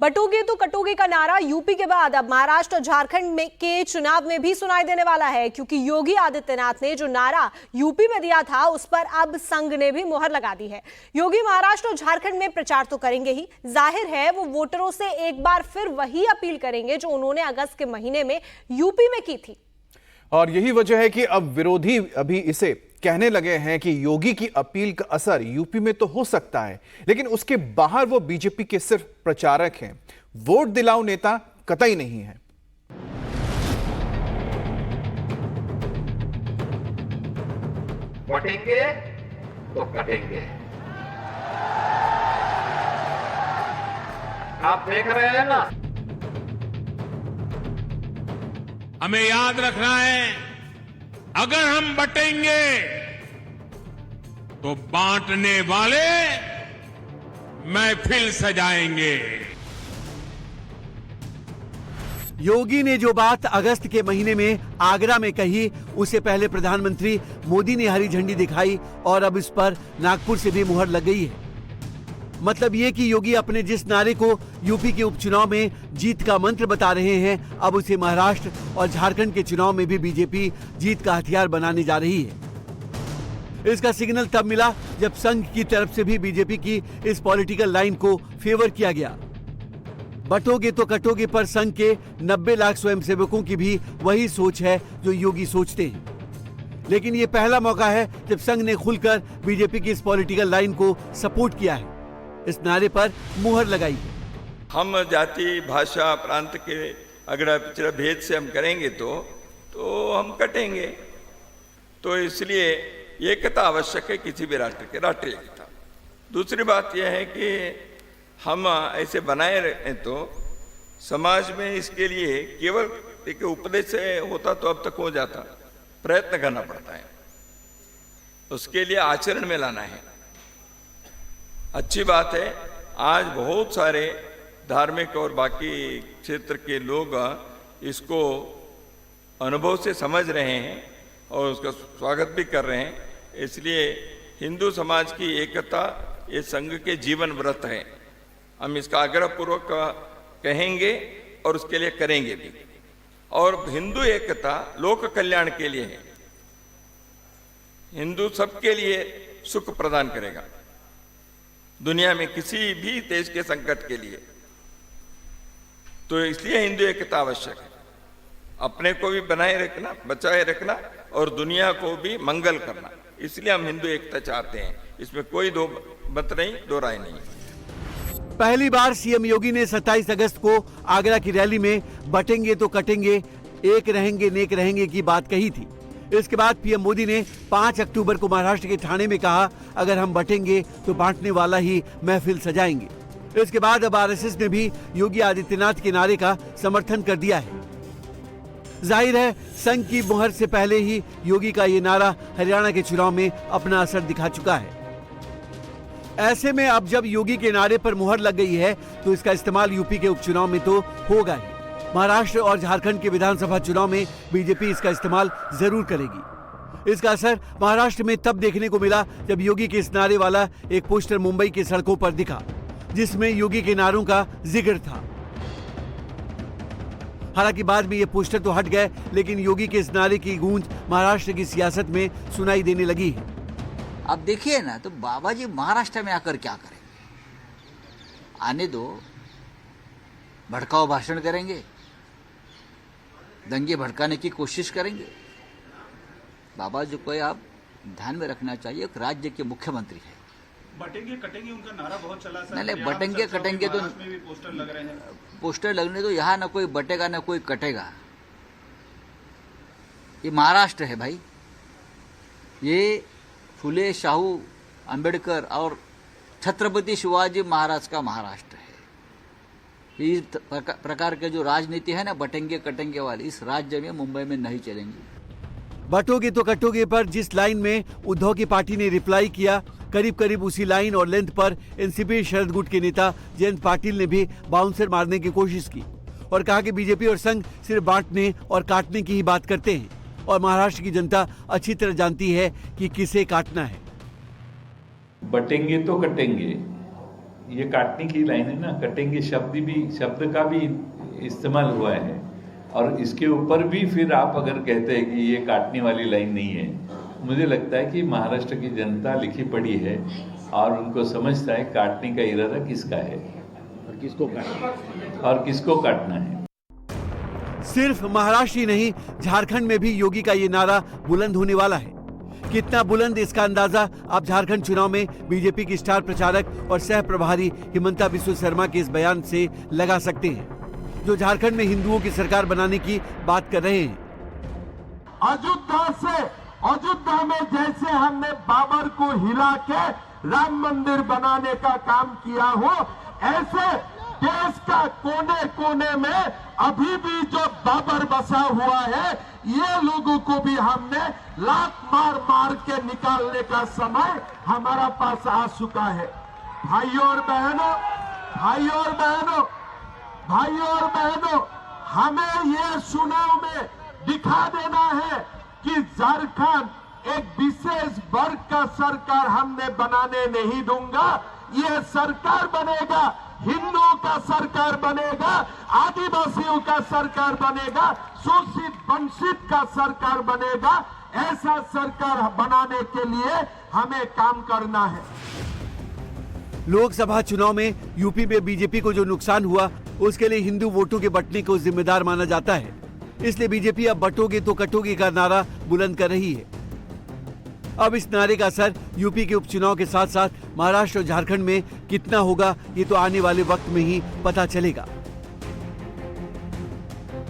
बटोगे तो कटोगे का नारा यूपी के बाद अब महाराष्ट्र और झारखंड में के चुनाव में भी सुनाई देने वाला है, क्योंकि योगी आदित्यनाथ ने जो नारा यूपी में दिया था उस पर अब संघ ने भी मुहर लगा दी है। योगी महाराष्ट्र और झारखंड में प्रचार तो करेंगे ही, जाहिर है वो वोटरों से एक बार फिर वही अपील करेंगे जो उन्होंने अगस्त के महीने में यूपी में की थी। और यही वजह है कि अब विरोधी अभी इसे कहने लगे हैं कि योगी की अपील का असर यूपी में तो हो सकता है, लेकिन उसके बाहर वो बीजेपी के सिर्फ प्रचारक हैं, वोट दिलाऊ नेता कतई नहीं है। बटेंगे तो कटेंगे। आप देख रहे हैं ना, हमें याद रखना है, अगर हम बटेंगे तो बांटने वाले महफिल सजाएंगे। योगी ने जो बात अगस्त के महीने में आगरा में कही, उसे पहले प्रधानमंत्री मोदी ने हरी झंडी दिखाई और अब इस पर नागपुर से भी मुहर लग गई है। मतलब ये कि योगी अपने जिस नारे को यूपी के उपचुनाव में जीत का मंत्र बता रहे हैं, अब उसे महाराष्ट्र और झारखंड के चुनाव में भी बीजेपी जीत का हथियार बनाने जा रही है। इसका सिग्नल तब मिला जब संघ की तरफ से भी बीजेपी की इस पॉलिटिकल लाइन को फेवर किया गया। बटोगे तो कटोगे पर संघ के 90 लाख स्वयंसेवकों की भी वही सोच है जो योगी सोचते हैं। लेकिन ये पहला मौका है जब संघ ने खुलकर बीजेपी की इस पॉलिटिकल लाइन को सपोर्ट किया है, इस नारे पर मुहर लगाई है। हम जाति भाषा प्रांत के अगर पिछड़ा भेद से हम करेंगे तो हम कटेंगे। तो इसलिए एकता आवश्यक है किसी भी राष्ट्र के, राष्ट्रीय एकता। दूसरी बात यह है कि हम ऐसे बनाए रहें तो समाज में इसके लिए केवल एक उपदेश से होता तो अब तक हो जाता, प्रयत्न करना पड़ता है, उसके लिए आचरण में लाना है। अच्छी बात है, आज बहुत सारे धार्मिक और बाकी क्षेत्र के लोग इसको अनुभव से समझ रहे हैं और उसका स्वागत भी कर रहे हैं। इसलिए हिंदू समाज की एकता ये संघ के जीवन व्रत है। हम इसका आग्रहपूर्वक कहेंगे और उसके लिए करेंगे भी। और हिंदू एकता लोक कल्याण के लिए है, हिंदू सबके लिए सुख प्रदान करेगा, दुनिया में किसी भी देश के संकट के लिए। तो इसलिए हिंदू एकता आवश्यक है, अपने को भी बनाए रखना, बचाए रखना और दुनिया को भी मंगल करना। इसलिए हम हिंदू एकता चाहते हैं, इसमें कोई दो मत नहीं, दो राय नहीं। पहली बार सीएम योगी ने 27 अगस्त को आगरा की रैली में बटेंगे तो कटेंगे, एक रहेंगे नेक रहेंगे की बात कही थी। इसके बाद पीएम मोदी ने 5 अक्टूबर को महाराष्ट्र के ठाणे में कहा, अगर हम बटेंगे तो बांटने वाला ही महफिल सजाएंगे। इसके बाद अब आरएसएस ने भी योगी आदित्यनाथ के नारे का समर्थन कर दिया है। जाहिर है संघ की मुहर से पहले ही योगी का ये नारा हरियाणा के चुनाव में अपना असर दिखा चुका है। ऐसे में अब जब योगी के नारे पर मुहर लग गई है तो इसका इस्तेमाल यूपी के उपचुनाव में तो होगा ही। महाराष्ट्र और झारखंड के विधानसभा चुनाव में बीजेपी इसका इस्तेमाल जरूर करेगी। इसका असर महाराष्ट्र में तब देखने को मिला जब योगी के इस नारे वाला एक पोस्टर मुंबई की सड़कों पर दिखा, जिसमें योगी के नारों का जिक्र था। हालांकि बाद में ये पोस्टर तो हट गए, लेकिन योगी के इस नारे की गूंज महाराष्ट्र की सियासत में सुनाई देने लगी है। अब देखिए ना, तो बाबा जी महाराष्ट्र में आकर क्या करेंगे? आने दो, भड़काऊ भाषण करेंगे, दंगे भड़काने की कोशिश करेंगे। बाबा जी को आप ध्यान में रखना चाहिए, एक राज्य के मुख्यमंत्री है। बटेंगे कटेंगे उनका नारा बहुत चला सर। नहीं, बटेंगे कटेंगे तो पोस्टर लग रहे हैं। पोस्टर लगने तो यहाँ ना कोई बटेगा ना कोई कटेगा। ये महाराष्ट्र है भाई, ये फुले शाहू अंबेडकर और छत्रपति शिवाजी महाराज का महाराष्ट्र है। इस प्रकार के जो राजनीति है ना बटेंगे कटेंगे वाली, इस राज्य में मुंबई में नहीं चलेंगी। बटोगे तो कटोगे पर जिस लाइन में उद्धव की पार्टी ने रिप्लाई किया, करीब करीब उसी लाइन और लेंथ पर एनसीपी शरद गुट के नेता जयंत पाटिल ने भी बाउंसर मारने की कोशिश की और कहा कि बीजेपी और संघ सिर्फ बांटने और काटने की ही बात करते हैं और महाराष्ट्र की जनता अच्छी तरह जानती है कि किसे काटना है। बटेंगे तो कटेंगे, ये काटने की लाइन है ना, कटेंगे शब्द का भी इस्तेमाल हुआ है, और इसके ऊपर भी फिर आप अगर कहते हैं कि ये काटने वाली लाइन नहीं है, मुझे लगता है कि महाराष्ट्र की जनता लिखी पढ़ी है और उनको समझता है काटने का इरादा किसका है और किसको काटना है। सिर्फ महाराष्ट्र ही नहीं, झारखंड में भी योगी का ये नारा बुलंद होने वाला है। कितना बुलंद, इसका अंदाजा आप झारखंड चुनाव में बीजेपी की स्टार प्रचारक और सह प्रभारी हिमंता बिस्वा शर्मा के इस बयान से लगा सकते हैं, जो झारखंड में हिंदुओं की सरकार बनाने की बात कर रहे हैं। अयोध्या में जैसे हमने बाबर को हिला के राम मंदिर बनाने का काम किया हो, ऐसे देश का कोने कोने में अभी भी जो बाबर बसा हुआ है, ये लोगों को भी हमने लात मार मार के निकालने का समय हमारा पास आ चुका है। भाइयों और बहनों, हमें ये चुनाव में दिखा देना है कि झारखंड एक विशेष वर्ग का सरकार हमने बनाने नहीं दूंगा। ये सरकार बनेगा, हिंदुओं का सरकार बनेगा, आदिवासियों का सरकार बनेगा, शोषित वंचित का सरकार बनेगा। ऐसा सरकार बनाने के लिए हमें काम करना है। लोकसभा चुनाव में यूपी में बीजेपी को जो नुकसान हुआ, उसके लिए हिंदू वोटों के बंटने को जिम्मेदार माना जाता है। इसलिए बीजेपी अब बटोगे तो कटोगे का नारा बुलंद कर रही है। अब इस नारे का असर यूपी के उपचुनाव के साथ साथ महाराष्ट्र और झारखंड में कितना होगा, ये तो आने वाले वक्त में ही पता चलेगा।